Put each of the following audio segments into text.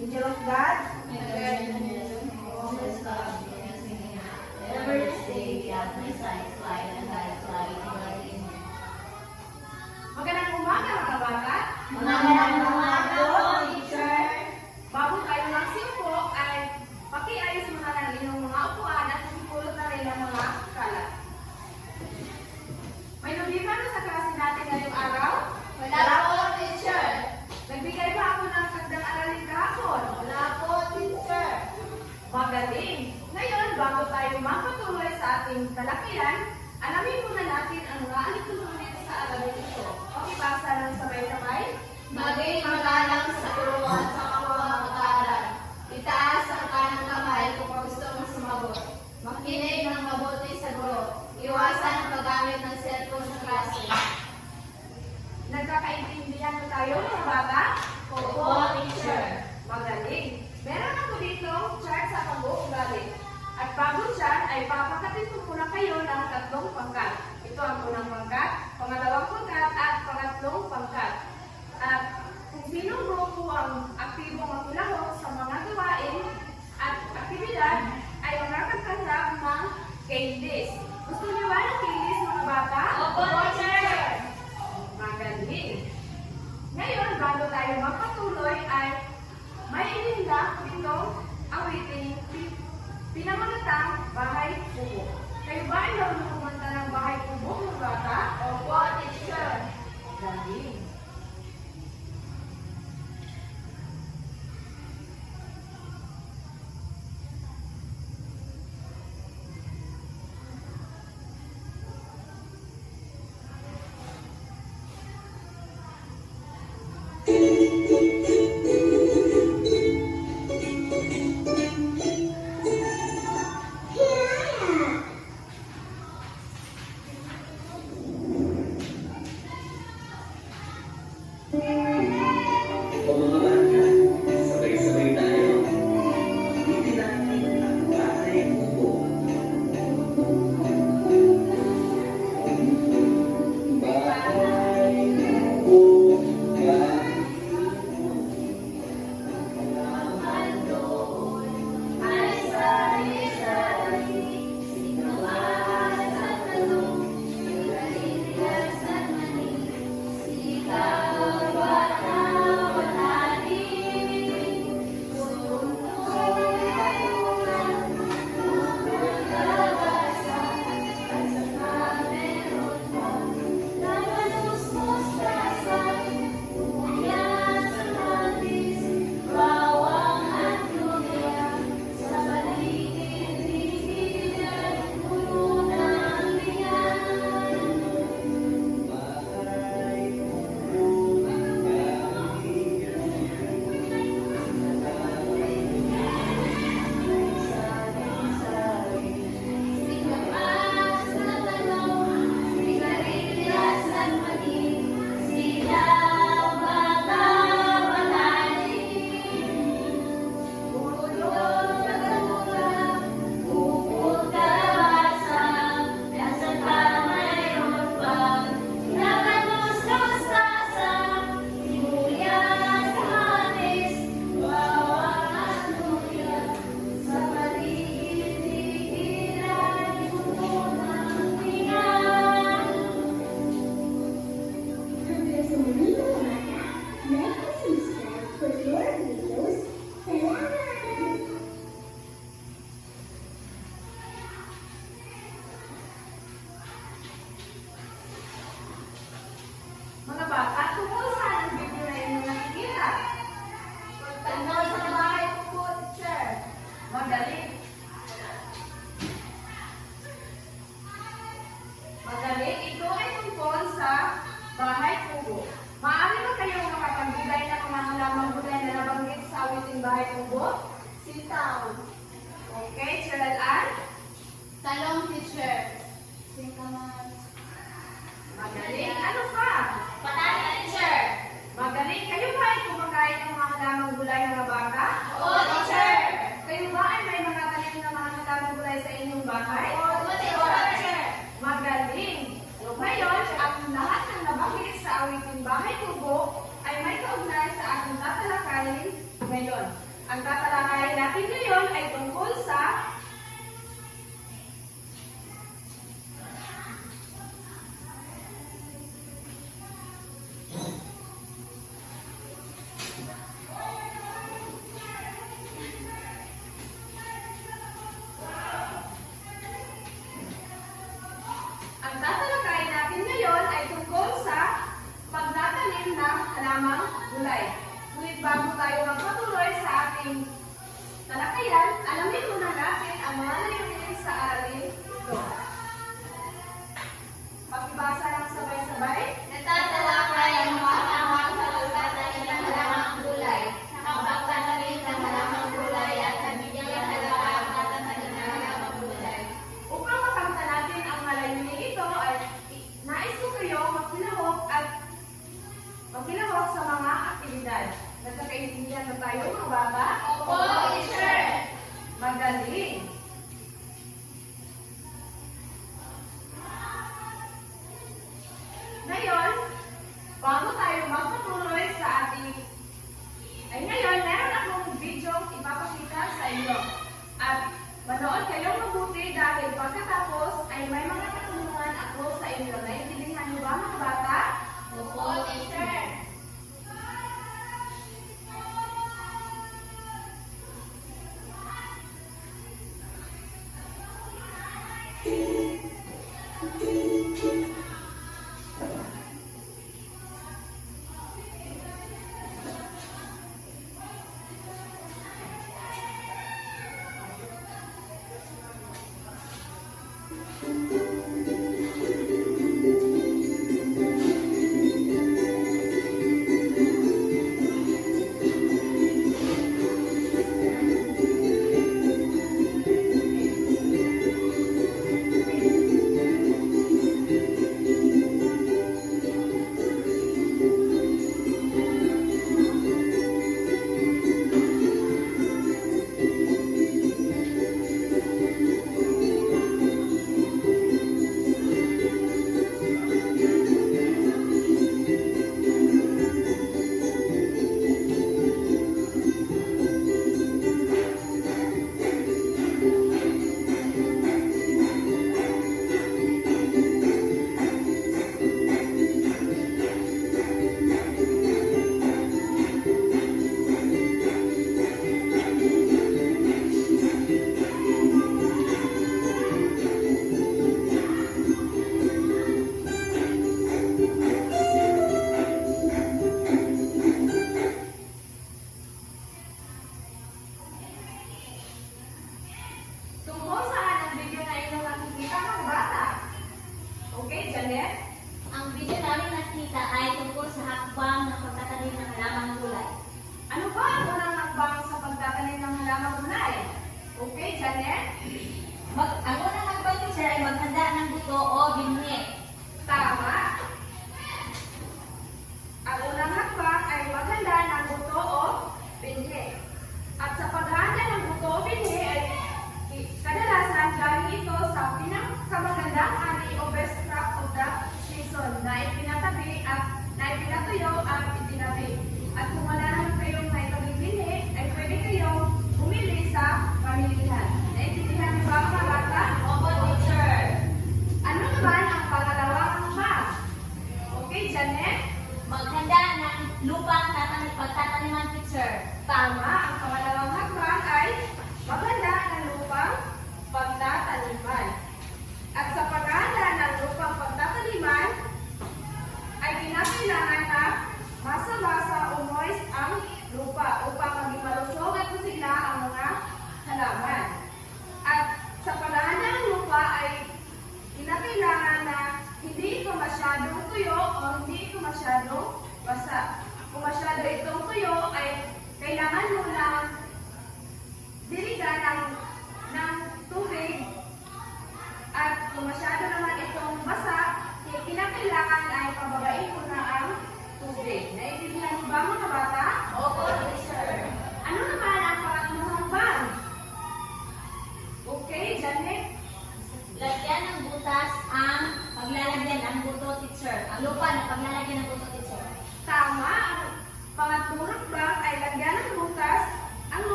Angel of God. Every day, the outside slide and I slide in. Magandang umaga mga bata. Magandang umaga po, teacher. Bago tayo magsimpo ay pakiayos muna ng inyong mga upuan at sipulot na rin ang mga kalat. May nabigyan na sa klase natin ngayong araw? Wala po, teacher. Nagbigay ba ako ng sagdang aralin kahapon? Wala po, teacher. Magaling! Ngayon, bago tayo makatuloy sa ating talakayan, alamin muna natin ang mga alituntunin sa aralin ito. Pakibasa ng sabay-sabay. Maging magalang sa turuan sa kapwa mag-aaral. Itaas ang kanang kamay kung gusto mong sumagot. Makinig ng mabuti sa guro. Iwasan ang paggamit ng cellphone sa klase. Nagkakaintindihan na tayo, mga bata? Opo, teacher. Magaling! Meron ako dito chart sa pag-uugali. At bago dyan ay papakatin ko muna kayo ng tatlong pangkat. Ito ang unang pangkat, pangalawang pangkat, at pangatlong pangkat. At kung sinong grupo ang aktibong makilahok sa mga gawain at aktibidad ay makakatanggap ng candies. Gusto niyo ba ng candies, mga bata? Opo, teacher. Magaling! Ngayon, bago tayo magpatuloy ay may ininda itong awiting pinamagatang bahay kubo. Kayo ba ay marunong kumanta ng bahay kubo, mga bata? Opo, teacher. Galing! O mga bata, sabay-sabay tayo. Hindi natin ang bahay kubo. Bahay kubo, bahay Ay sari-sari, sinawas at tanong, nagaligas at mani, sikaw bata watani, sunod kayunan, bukod kawasan, at saka meron pa, nagalus-mus kasan, uyan sa matis, bawang at luya, sa paligid-ligid ay puno ng liyan. bahay kubo, Sikamas na talong, sigarilyas at mani, silaw bata watani. Ulog na talula, upod kalawasan, at saka mayroon pang nakalus-lustasan, sibuyas, kamatis, bawang at luya, sa paligid-ligid ay puno ng liyan. Hanggang sa muli mga bata, like and subscribe for more videos. Salamat! Mga bata, tungkol saan ang video na inyong nakikita? Tungkol sa bahay kubo, teacher. Magaling! Magaling, ito ay tungkol sa bahay kubo. Maaari ba kayong makapagbigay ng mga halamang gulay na nabanggit sa awiting bahay kubo? Sitaw. Okay, Cheryl Ann? Talong, teacher. Sikamas. Magaling. Ano pa? Patata, teacher. Magaling. Kayo ba ay kumakain ng mga halamang gulay ng mga bata? Oo, teacher. Kayo ba ay may mga tanim na mga halamang gulay sa inyong bahay? Oo, teacher. Magaling. Ngayon, ang lahat ng nabanggit sa awiting bahay kubo ay may kaugnay sa ating tatalakayin ngayon. Ang tatalakayin natin ngayon ay tungkol sa Ang tatalakayin natin ngayon ay tungkol sa pagtatanim ng halamang gulay. Ngunit bago tayo magpatuloy sa ating talakayan, alamin muna natin ang mga layunin sa aralin ito. Pakibasa lang sabay-sabay. Natatalakay ang mga tamang sa pagtatanim ng halamang gulay, ang pagtatanim ng halamang gulay at nabibigyan halaga ang pagtatanim ng halamang gulay. Upang makamta natin ang mga layunin ito ay nais ko kayo magpilahok sa mga aktibidad. Nagkakaintindihan na tayo mga bata? Opo, teacher! Magaling! Ngayon, bago tayo magpatuloy sa ating ngayon, meron akong video ipapakita sa inyo. At manood kayong mabuti dahil pagkatapos ay may mga katanungan ako sa inyo. Naiintindihan niyo ba mga bata? Opo, teacher!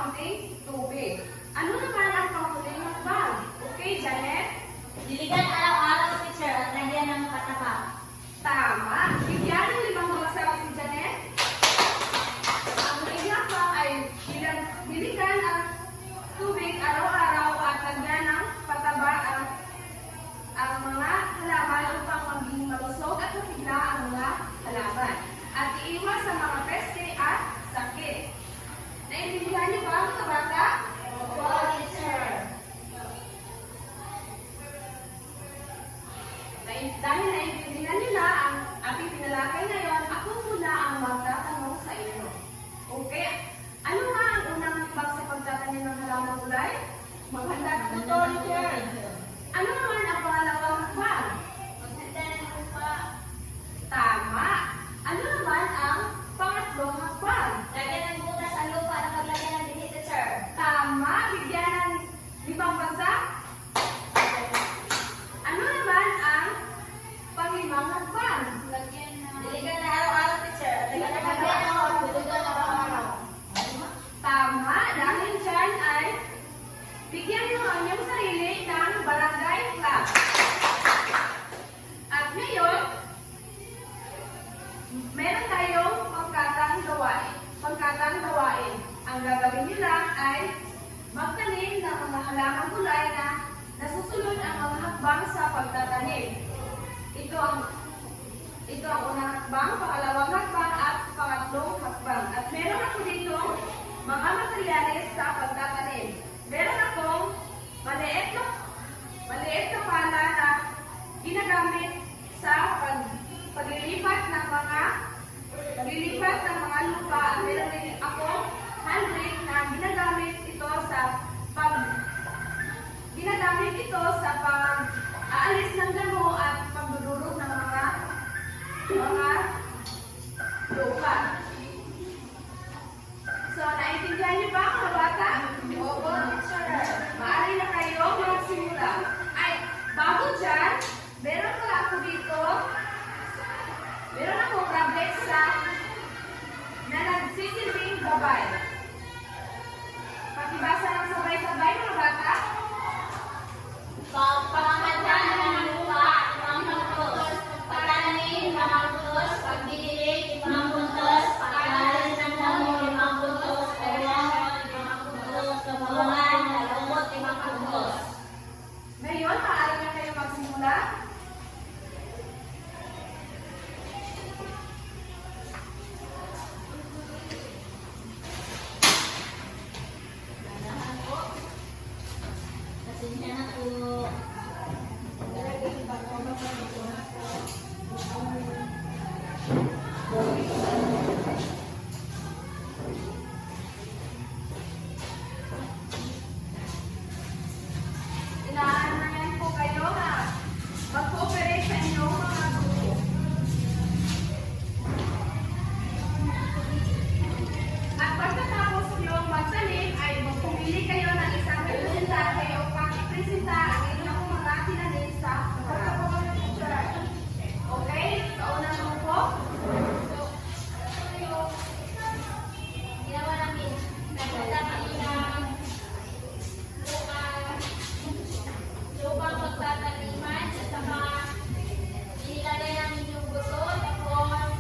kaunting tubig. Ano naman ang panghuling hakbang? Okay, Janet? Diligan araw-araw, teacher, at lagyan ng pataba. Tama. Bigyan ng 5 bagsak si Janet. Ang huling hakbang ay biligan ang tubig araw-araw at lagyan ng pataba ang mga halaman upang maging malusog at masigla ang mga halaman. At iiwas sa mga peste at sakit. Naintindihan niyo ba mga bata? Opo, teacher. Dahil naintindihan niyo na ang ating pinalakay ngayon, ako muna ang magtatanong sa inyo. Okay? Ano nga ang unang hakbang sa pagtatanim ng halamang gulay? Maghanda ng Ito, tutor. teacher. Ano naman ang pangalawang hakbang? Maghanda ng lupa. Tama. Ano naman ang pangatlong hakbang? Lagyan ng butas ang lupa at paglagyan ng dihit, teacher. Tama. Bigyan ng 5 bagsak. Ano naman ang panglimang hakbang? Diligan na araw-araw, teacher. At lagyan ng hulugan araw-araw. Tama. Dahil dyan ay bigyan niyo ang inyong sarili ng barangay club. At ngayon, meron tayong pangkatang gawain. Ang gagawin niyo lang ay magtanim ng mga halamang gulay na nasusunod ang mga hakbang sa pagtatanim. Ito ang unang hakbang, pangalawang hakbang at pangatlong hakbang. At meron ako dito mga materyales sa pagtatanim. Meron akong maliit na pala na ginagamit sa paglilipat ng mga lupa. At meron din akong hand rake na ginagamit ito sa pag-aalis ng damo at pagdudurog ng mga lupa. So, naintindihan niyo ba mga bata? Opo, teacher. Maaari na kayo magsimula. Ay, bago dyan, meron pala ako dito, meron akong tablet na nagsisilbing gabay. Pakibasa ng sabay-sabay mga bata. Pagpapahanda ng lupa, 5 puntos. Pagtanim, 5 puntos. Pagdidilig, 5 puntos. Pag-aalis ng damo, 5 puntos. Paglawan, 5 puntos. Kabawangan, nalungkot, 5 puntos. Ngayon, maaari na kayo magsimula. Ganahan po. Pasensya na po. Inaanayan po kayo na mag-cooperate sa inyong mga guro. At pagkatapos yung magtanim ay pumili kayo ng isang representante o pakipresenta ang inyong mga tinanim sa harap. Okay? Kaunang grupo. Ginawa namin. Nagpunta kami ng lupang pagtataniman at saka inilagay namin yung buto, tapos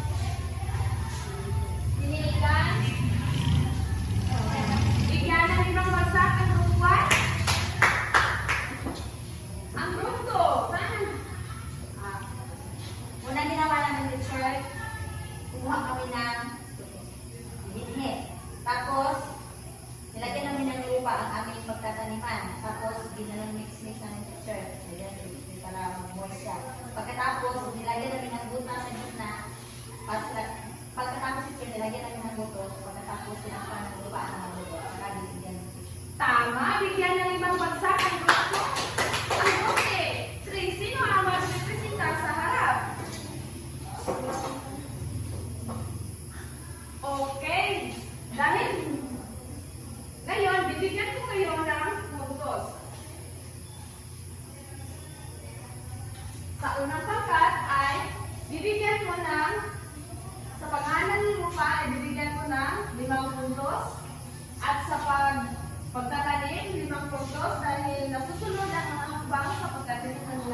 diniligan. Bigyan ng 5 bagsak ang grupo 1. Ang grupo 2. Saan? Una ginawa namin, teacher, kumuha kami ng dinhi. Tapos, nilagyan namin ng lupa ang aming pagtataniman. Tapos, ginanong mix-mix namin, teacher. Ayan, para mag-moist siya. Pagkatapos, nilagyan namin ng buta sa gitna. Pagkatapos, teacher, nilagyan namin ng buto. Pagkatapos, sinakpan ng lupa ang buto. Saka, binigyan ng teacher. Tama. Bigyan ng 5 bagsak ang grupo. Ang grupo 3. Sino ang magrepresenta sa harap? Okay. Dahil ngayon, bibigyan ko kayo ng puntos. Sa unang pangkat ay bibigyan mo ng, sa pangalan ng lupa ay bibigyan mo ng 5 puntos. At sa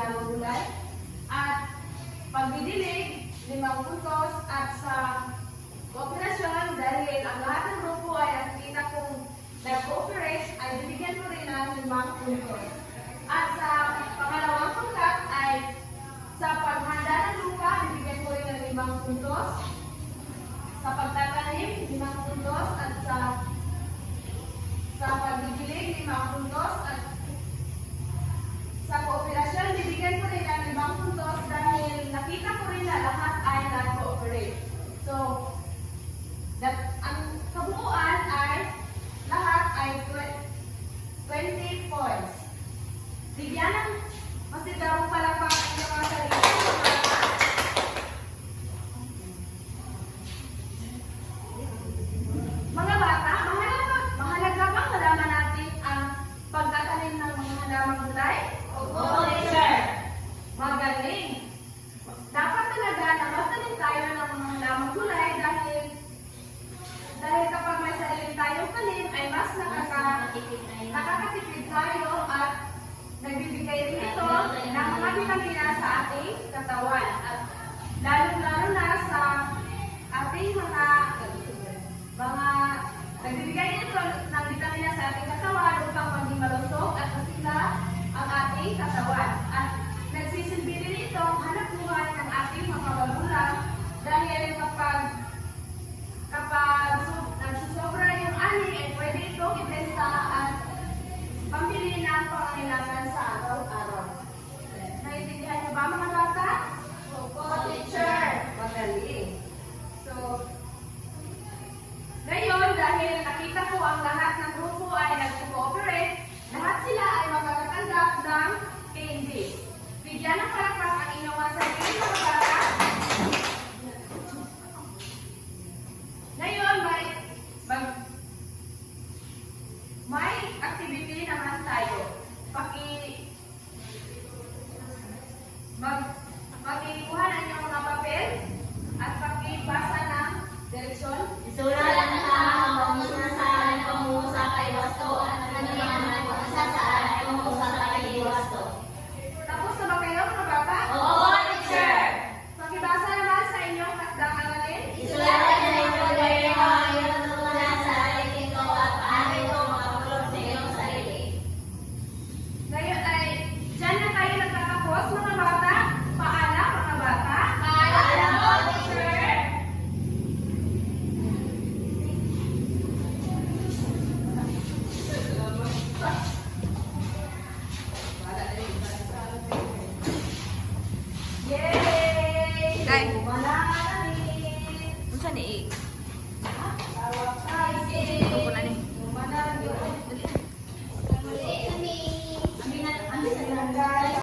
halaman gulay. At pagdidilig, 5 puntos. At sa kooperasyon, dahil ang lahat ng grupo ay nakikita kong nag-cooperate, ay bibigyan ko rin ng 5 puntos. At sa pangalawang pangkat ay sa paghanda ng lupa, bibigyan ko rin ng 5 puntos. Sa pagtatanim, 5 puntos. At sa pagdidilig, 5 puntos. At sa kooperasyon, bibigyan ko rin ng 5 puntos dahil nakita ko rin na lahat ay nag-cooperate. So, ang kabuuan ay lahat ay 20 points. Bigyan ng masigawang palakpak ang inyong mga sarili. Mga bata, mahalaga bang malaman natin ang pagtatanim ng mga halamang gulay? Opo, teacher. Magaling! Dapat talaga na magtanim tayo ng mga halamang gulay dahil kapag may sarili tayong tanim ay mas nakakatipid tayo at nagbibigay rin ito ng mga vitamina sa ating katawan at lalo-lalo na sa ating mga nagbibigay ito ng vitamina sa ating katawan upang maging malusog at masigla ang ating katawan. At nagsisilbi rin ito ang hanap buhay ng ating mga magulang dahil kapag nagsusobra yung ani, ay pwede itong ibenta at pambili ng pangangailangan sa araw-araw. Naiintindihan niyo ba mga bata? Opo, teacher. Magaling. So, ngayon, dahil nakita ko ang lahat ng grupo ay nag-cooperate, lahat sila ay magkakatanggap ng candy. Bigyan ng palakpak ang inyong mga sarili mga bata. Ngayon, may activity naman tayo.